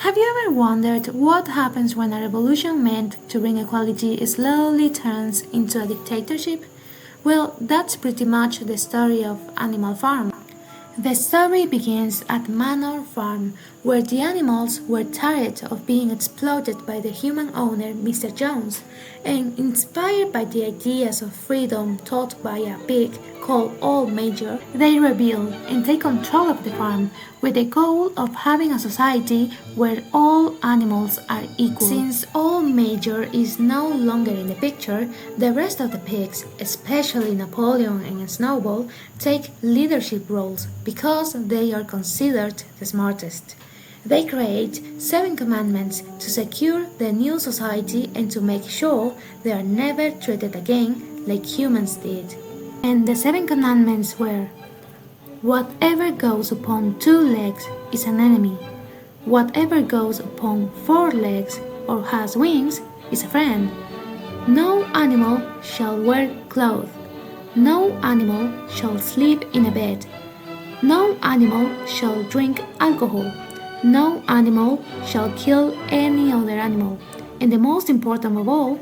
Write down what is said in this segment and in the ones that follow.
Have you ever wondered what happens when a revolution meant to bring equality slowly turns into a dictatorship? Well, that's pretty much the story of Animal Farm. The story begins at Manor Farm, where the animals were tired of being exploited by the human owner, Mr. Jones, and inspired by the ideas of freedom taught by a pig called Old Major, they rebel and take control of the farm with the goal of having a society where all animals are equal. Since Old Major is no longer in the picture, the rest of the pigs, especially Napoleon and Snowball, take leadership roles because they are considered the smartest. They create 7 commandments to secure the new society and to make sure they are never treated again like humans did. And the 7 commandments were: whatever goes upon 2 legs is an enemy. Whatever goes upon 4 legs or has wings is a friend. No animal shall wear clothes. No animal shall sleep in a bed. No animal shall drink alcohol. No animal shall kill any other animal. And the most important of all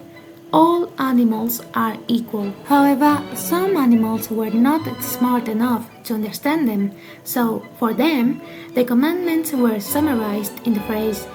animals are equal. However, some animals were not smart enough to understand them, so for them, the commandments were summarized in the phrase,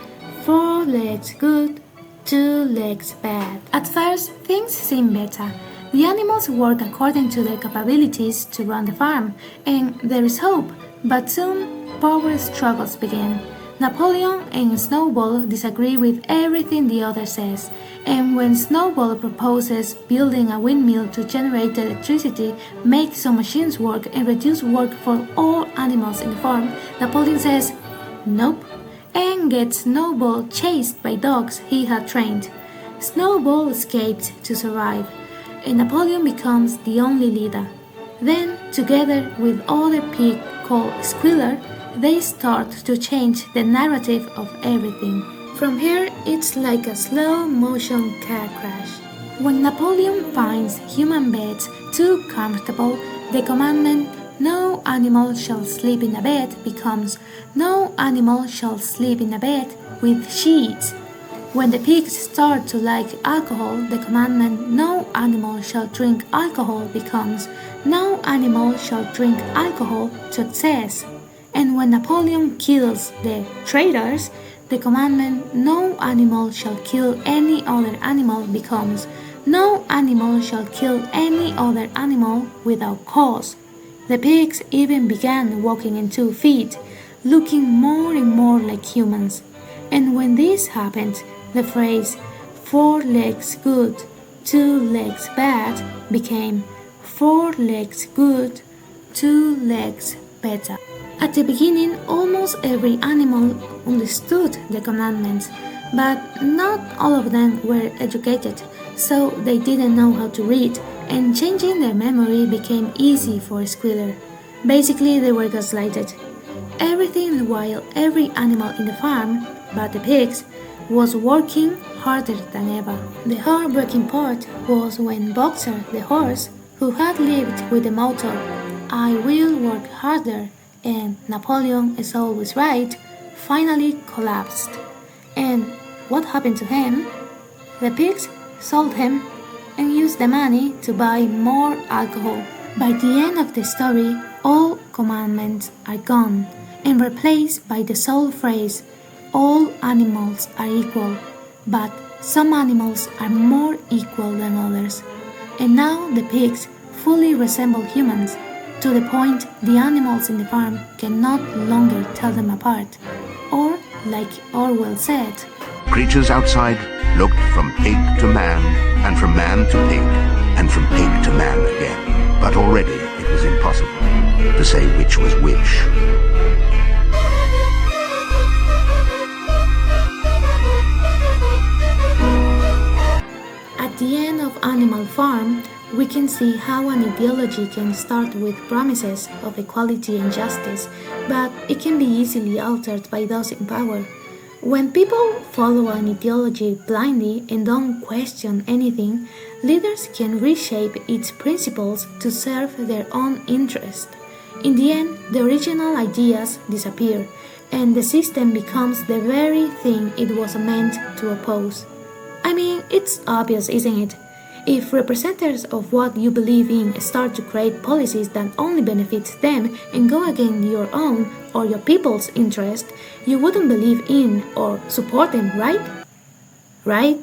4 legs good, 2 legs bad. At first, things seem better. The animals work according to their capabilities to run the farm, and there is hope, but soon power struggles begin. Napoleon and Snowball disagree with everything the other says, and when Snowball proposes building a windmill to generate electricity, make some machines work, and reduce work for all animals in the farm, Napoleon says nope, and gets Snowball chased by dogs he had trained. Snowball escaped to survive, and Napoleon becomes the only leader. Then, together with other pig called Squealer, they start to change the narrative of everything. From here, it's like a slow-motion car crash. When Napoleon finds human beds too comfortable, the commandment, no animal shall sleep in a bed, becomes, no animal shall sleep in a bed with sheets. When the pigs start to like alcohol, the commandment, no animal shall drink alcohol, becomes, no animal shall drink alcohol to excess. And when Napoleon kills the traitors, the commandment, no animal shall kill any other animal, becomes, no animal shall kill any other animal without cause. The pigs even began walking in 2 feet, looking more and more like humans. And when this happened, the phrase, 4 legs good, 2 legs bad, became 4 legs good, 2 legs better. At the beginning, almost every animal understood the commandments, but not all of them were educated, so they didn't know how to read, and changing their memory became easy for Squealer. Basically, they were gaslighted. Everything while every animal in the farm, but the pigs, was working harder than ever. The heartbreaking part was when Boxer, the horse, who had lived with the motto, I will work harder, and Napoleon is always right, finally collapsed. And what happened to him? The pigs sold him and used the money to buy more alcohol. By the end of the story, all commandments are gone and replaced by the sole phrase, all animals are equal, but some animals are more equal than others. And now the pigs fully resemble humans, to the point the animals in the farm can no longer tell them apart. Or, like Orwell said, creatures outside looked from pig to man, and from man to pig, and from pig to man again. But already it was impossible to say which was which. At the end of Animal Farm, we can see how an ideology can start with promises of equality and justice, but it can be easily altered by those in power. When people follow an ideology blindly and don't question anything, leaders can reshape its principles to serve their own interest. In the end, the original ideas disappear, and the system becomes the very thing it was meant to oppose. I mean, it's obvious, isn't it? If representatives of what you believe in start to create policies that only benefit them and go against your own or your people's interest, you wouldn't believe in or support them, right? Right?